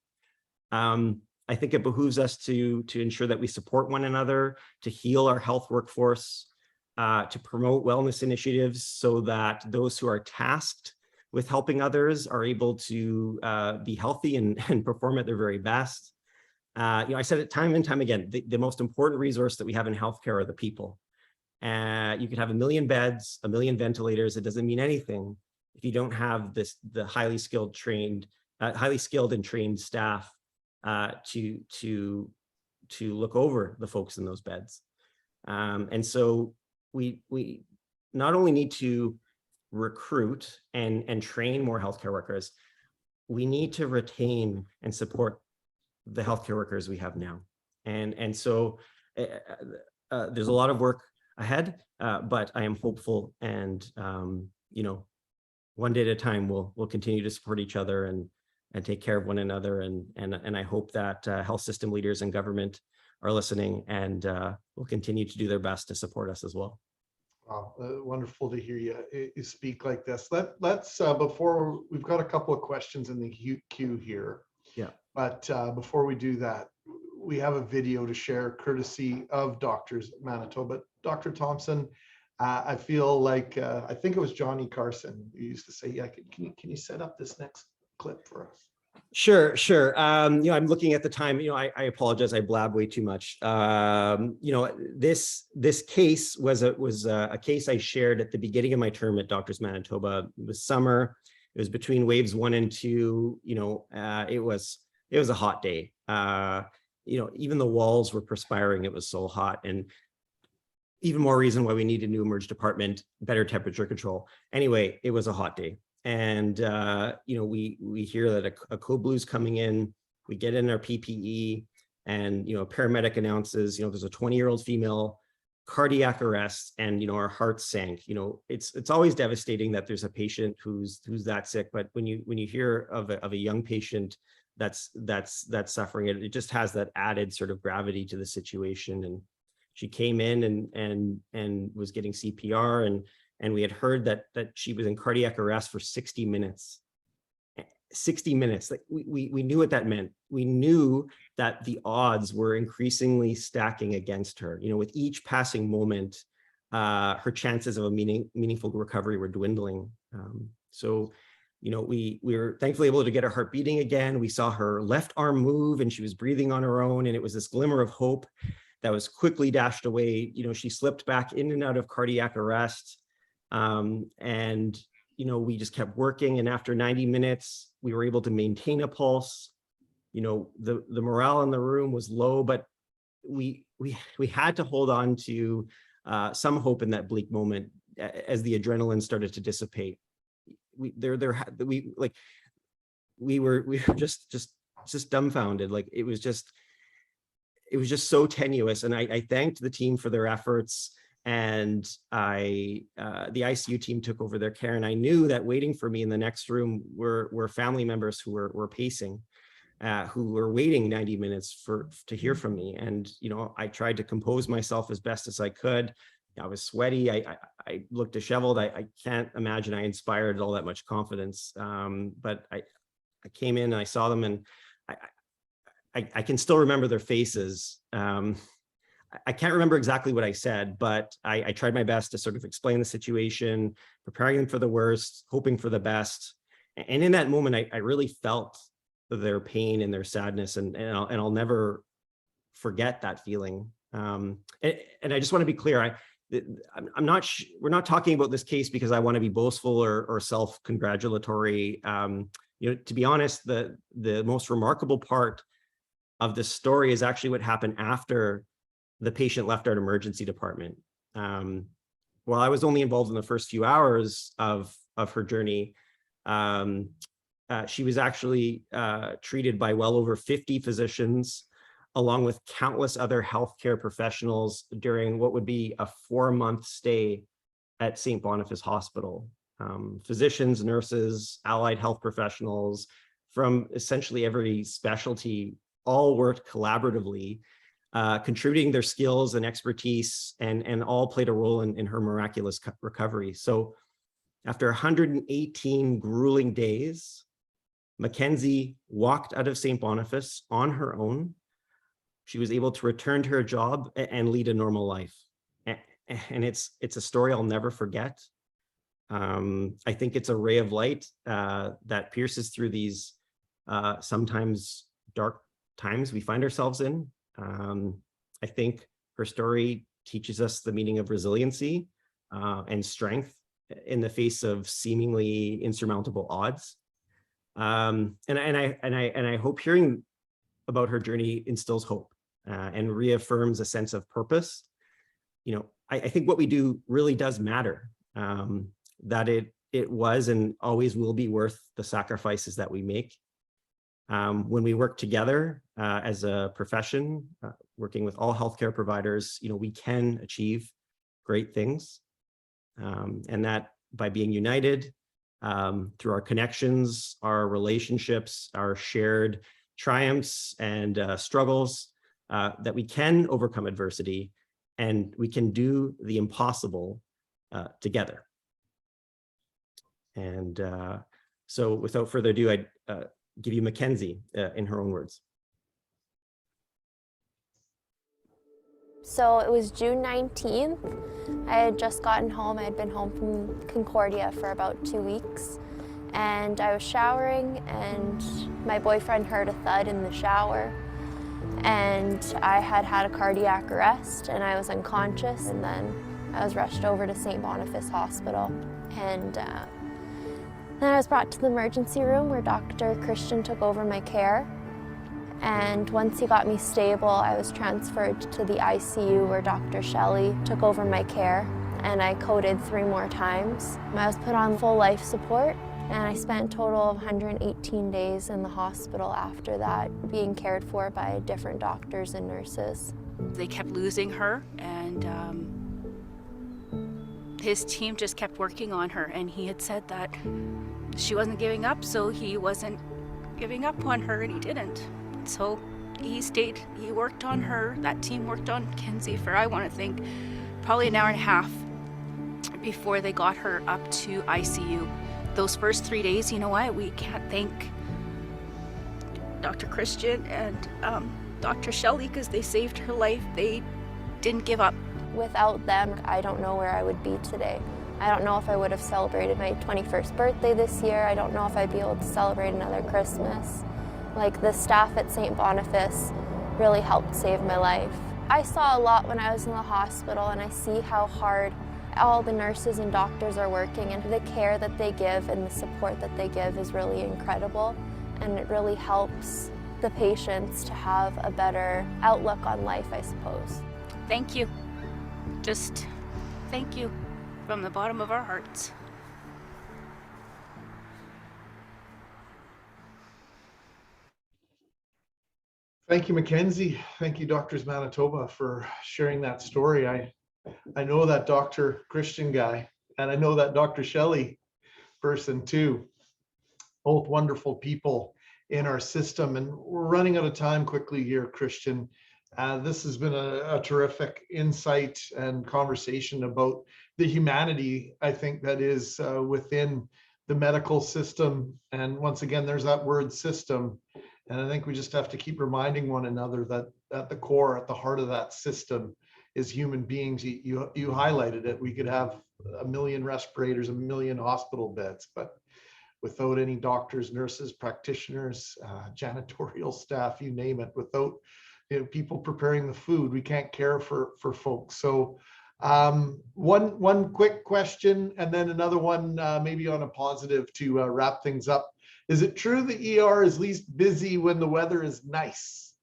I think it behooves us to ensure that we support one another, to heal our health workforce, to promote wellness initiatives so that those who are tasked with helping others are able to be healthy and perform at their very best. You know, I said it time and time again, the most important resource that we have in healthcare are the people. You could have 1 million beds, 1 million ventilators. It doesn't mean anything if you don't have the highly skilled and trained staff to look over the folks in those beds. And so we not only need to recruit and train more healthcare workers, we need to retain and support the healthcare workers we have now. And so there's a lot of work ahead, but I am hopeful, and one day at a time, we'll continue to support each other and take care of one another. And I hope that health system leaders and government are listening and will continue to do their best to support us as well. Wow, wonderful to hear you speak like this. Let's before, we've got a couple of questions in the queue here. Yeah. But before we do that, we have a video to share courtesy of Doctors Manitoba. Dr. Thompson, I feel like, I think it was Johnny Carson who used to say, yeah, can you set up this next clip for us? Sure. I'm looking at the time. I apologize. I blab way too much. This case was a case I shared at the beginning of my term at Doctors Manitoba. It was summer. It was between waves 1 and 2. It was a hot day. Even the walls were perspiring. It was so hot, and even more reason why we need a new emerge department, better temperature control. Anyway, it was a hot day. And, we hear that a code blue's coming in, we get in our PPE, and, a paramedic announces, there's a 20-year-old female, cardiac arrest, and, our hearts sank. It's always devastating that there's a patient who's that sick, but when you hear of a young patient that's suffering, it just has that added sort of gravity to the situation. And she came in and was getting CPR, and we had heard that she was in cardiac arrest for 60 minutes. 60 minutes. Like we knew what that meant. We knew that the odds were increasingly stacking against her. With each passing moment, her chances of a meaningful recovery were dwindling. We were thankfully able to get her heart beating again. We saw her left arm move, and she was breathing on her own. And it was this glimmer of hope that was quickly dashed away. She slipped back in and out of cardiac arrest. We just kept working. And after 90 minutes, we were able to maintain a pulse. The morale in the room was low, but we had to hold on to some hope in that bleak moment as the adrenaline started to dissipate. We were just dumbfounded. Like it was just so tenuous. And I thanked the team for their efforts. And the ICU team took over their care, and I knew that waiting for me in the next room were family members who were pacing, who were waiting 90 minutes to hear from me. And I tried to compose myself as best as I could. I was sweaty. I looked disheveled. I can't imagine I inspired all that much confidence. But I came in and I saw them, and I can still remember their faces. I can't remember exactly what I said, but I tried my best to sort of explain the situation, preparing them for the worst, hoping for the best. And in that moment, I really felt their pain and their sadness, and I'll never forget that feeling. And I just want to be clear. We're not talking about this case because I want to be boastful or self-congratulatory. To be honest, the most remarkable part of this story is actually what happened after the patient left our emergency department. While I was only involved in the first few hours of her journey, she was actually treated by well over 50 physicians, along with countless other healthcare professionals during what would be a 4-month stay at St. Boniface Hospital. Physicians, nurses, allied health professionals from essentially every specialty all worked collaboratively, contributing their skills and expertise, and all played a role in her miraculous recovery. So after 118 grueling days, Mackenzie walked out of St. Boniface on her own. She was able to return to her job and lead a normal life. And it's a story I'll never forget. I think it's a ray of light that pierces through these sometimes dark times we find ourselves in. I think her story teaches us the meaning of resiliency and strength in the face of seemingly insurmountable odds. And I hope hearing about her journey instills hope and reaffirms a sense of purpose. I think what we do really does matter, that it was and always will be worth the sacrifices that we make. When we work together as a profession, working with all healthcare providers, we can achieve great things. And that by being united through our connections, our relationships, our shared triumphs and struggles, that we can overcome adversity and we can do the impossible together. And so without further ado, I'd give you Mackenzie in her own words. So it was June 19th. I had just gotten home. I had been home from Concordia for about 2 weeks. And I was showering and my boyfriend heard a thud in the shower. And I had had a cardiac arrest and I was unconscious. And then I was rushed over to St. Boniface Hospital. And then I was brought to the emergency room where Dr. Kristjan took over my care. And once he got me stable, I was transferred to the ICU where Dr. Shelley took over my care, and I coded 3 more times. I was put on full life support, and I spent a total of 118 days in the hospital after that, being cared for by different doctors and nurses. They kept losing her, and his team just kept working on her, and he had said that she wasn't giving up, so he wasn't giving up on her, and he didn't. So he stayed, he worked on her, that team worked on Kenzie for, I want to think, probably an hour and a half before they got her up to ICU. Those first 3 days, you know what, we can't thank Dr. Kristjan and Dr. Shelley because they saved her life. They didn't give up. Without them, I don't know where I would be today. I don't know if I would have celebrated my 21st birthday this year. I don't know if I'd be able to celebrate another Christmas. Like, the staff at St. Boniface really helped save my life. I saw a lot when I was in the hospital, and I see how hard all the nurses and doctors are working, and the care that they give and the support that they give is really incredible, and it really helps the patients to have a better outlook on life, I suppose. Thank you. Just thank you from the bottom of our hearts. Thank you, Mackenzie. Thank you, Doctors Manitoba, for sharing that story. I know that Dr. Kristjan guy, and I know that Dr. Shelley person too. Both wonderful people in our system. And we're running out of time quickly here, Kristjan. This has been a terrific insight and conversation about the humanity, I think, that is within the medical system. And once again, there's that word system. And I think we just have to keep reminding one another that at the core, at the heart of that system is human beings. You highlighted it. We could have 1 million respirators, 1 million hospital beds, but without any doctors, nurses, practitioners, janitorial staff, you name it, without people preparing the food, we can't care for folks. So one quick question, and then another one maybe on a positive to wrap things up. Is it true the ER is least busy when the weather is nice?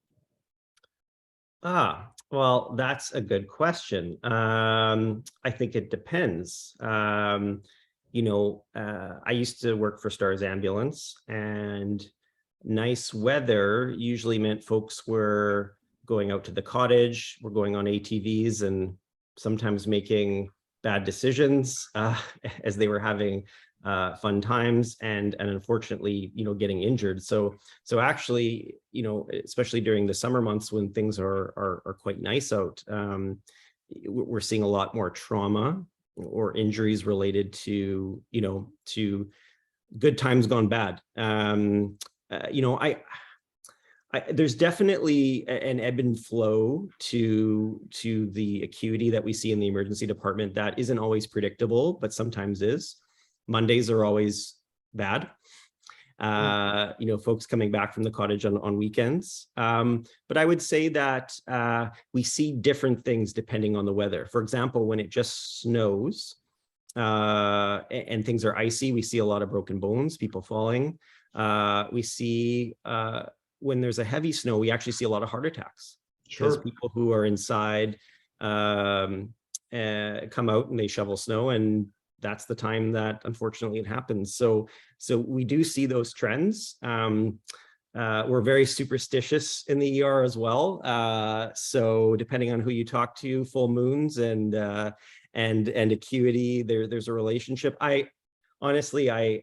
Well, that's a good question. I think it depends. I used to work for Stars Ambulance, and nice weather usually meant folks were going out to the cottage, were going on ATVs, and sometimes making bad decisions as they were having fun times and unfortunately, getting injured. So actually, especially during the summer months when things are quite nice out, we're seeing a lot more trauma or injuries related to good times gone bad. There's definitely an ebb and flow to the acuity that we see in the emergency department that isn't always predictable, but sometimes is. Mondays are always bad. Folks coming back from the cottage on weekends. But I would say that we see different things depending on the weather. For example, when it just snows and things are icy, we see a lot of broken bones, people falling. We see when there's a heavy snow, we actually see a lot of heart attacks. Sure. Because people who are inside come out and they shovel snow, and that's the time that unfortunately it happens. So we do see those trends. We're very superstitious in the ER as well. So depending on who you talk to, full moons and acuity, there's a relationship. Honestly, I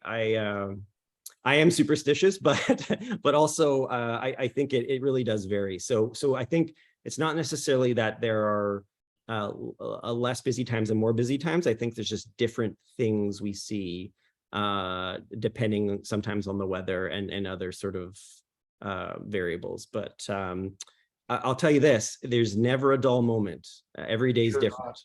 am superstitious, but also I think it really does vary. So I think it's not necessarily that there are less busy times and more busy times. I think there's just different things we see depending sometimes on the weather and other sort of variables. But I'll tell you this, there's never a dull moment. Every day is different.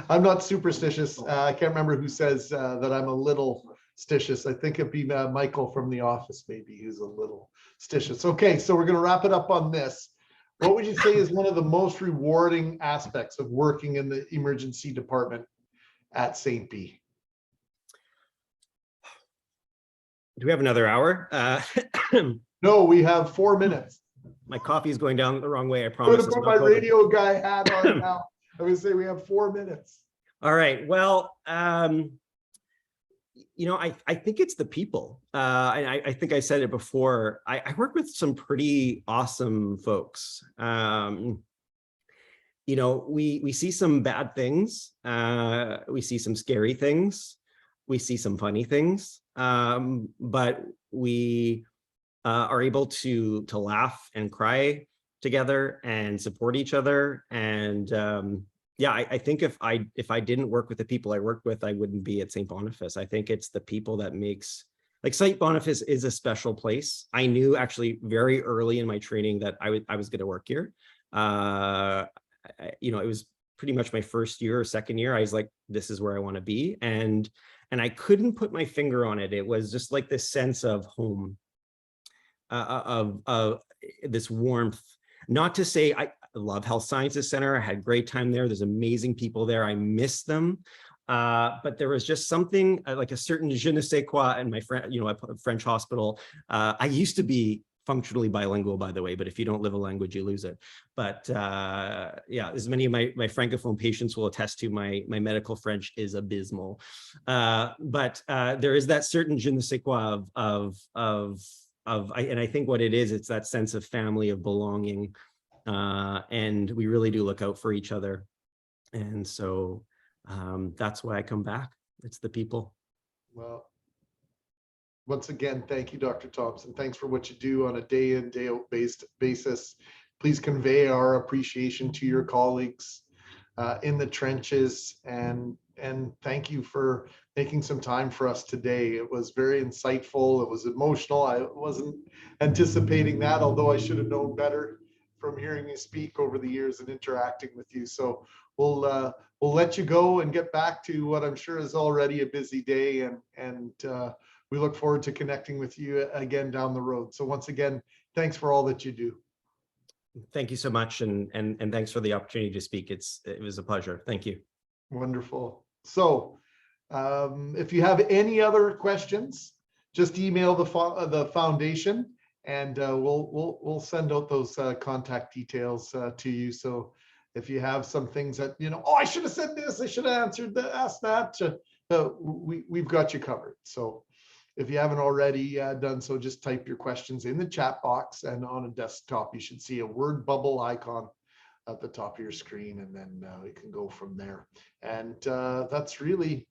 I'm not superstitious. I can't remember who says that I'm a little stitious. I think it'd be Michael from The Office, maybe, who's a little stitious. Okay, so we're going to wrap it up on this. What would you say is one of the most rewarding aspects of working in the emergency department at St. B? Do we have another hour? No, we have 4 minutes. My coffee is going down the wrong way, I I'm promise. going to put my radio guy hat on now. I would say we have 4 minutes. All right. Well, you know, I think it's the people. And I think I said it before. I work with some pretty awesome folks. You know, we see some bad things. We see some scary things. We see some funny things. But we are able to laugh and cry together and support each other. And yeah, I think if I didn't work with the people I worked with, I wouldn't be at St. Boniface. I think it's the people that makes, like, St. Boniface is a special place. I knew actually very early in my training that I was going to work here. You know, it was pretty much my first year or second year. I was like, this is where I want to be. And I couldn't put my finger on it. It was just like this sense of home, of this warmth. Not to say I love Health Sciences Center. I had a great time there. There's amazing people there. I miss them. But there was just something like a certain je ne sais quoi in my friend, you know, a French hospital. I used to be functionally bilingual, by the way, but if you don't live a language, you lose it. But yeah, as many of my Francophone patients will attest to, my medical French is abysmal. But there is that certain je ne sais quoi and I think what it is, it's that sense of family, of belonging. And we really do look out for each other. And so that's why I come back. It's the people. Well, once again, thank you, Dr. Thompson. Thanks for what you do on a day in, day out basis. Please convey our appreciation to your colleagues in the trenches, and thank you for making some time for us today. It was very insightful. It was emotional. I wasn't anticipating that, although I should have known better from hearing you speak over the years and interacting with you. So we'll let you go and get back to what I'm sure is already a busy day, and we look forward to connecting with you again down the road. So once again, thanks for all that you do. Thank you so much, and thanks for the opportunity to speak. It was a pleasure. Thank you. Wonderful. So if you have any other questions, just email the foundation, and we'll send out those contact details to you. So if you have some things that, you know, oh, I should have said this, I should have answered that, asked that, we've got you covered. So if you haven't already done so, just type your questions in the chat box, and on a desktop, you should see a word bubble icon at the top of your screen, and then we can go from there. And that's really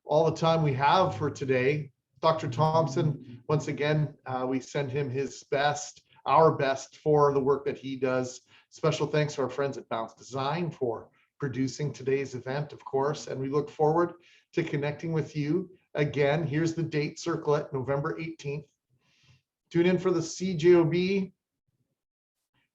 all the time we have for today. Dr. Thompson, once again, we send him his best, our best, for the work that he does. Special thanks to our friends at Bounce Design for producing today's event, of course, and we look forward to connecting with you again. Here's the date, circle it, November 18th. Tune in for the CJOB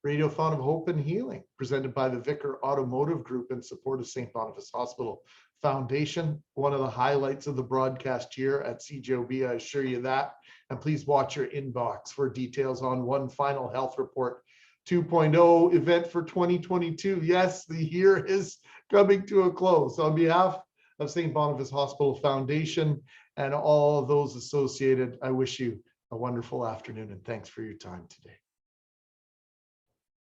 Radiothon of Hope and Healing, presented by the Vicar Automotive Group in support of St. Boniface Hospital Foundation. One of the highlights of the broadcast year at CJOB, I assure you that. And please watch your inbox for details on One Final Health Report 2.0 event for 2022. Yes, the year is coming to a close. On behalf of St. Boniface Hospital Foundation and all of those associated, I wish you a wonderful afternoon, and thanks for your time today.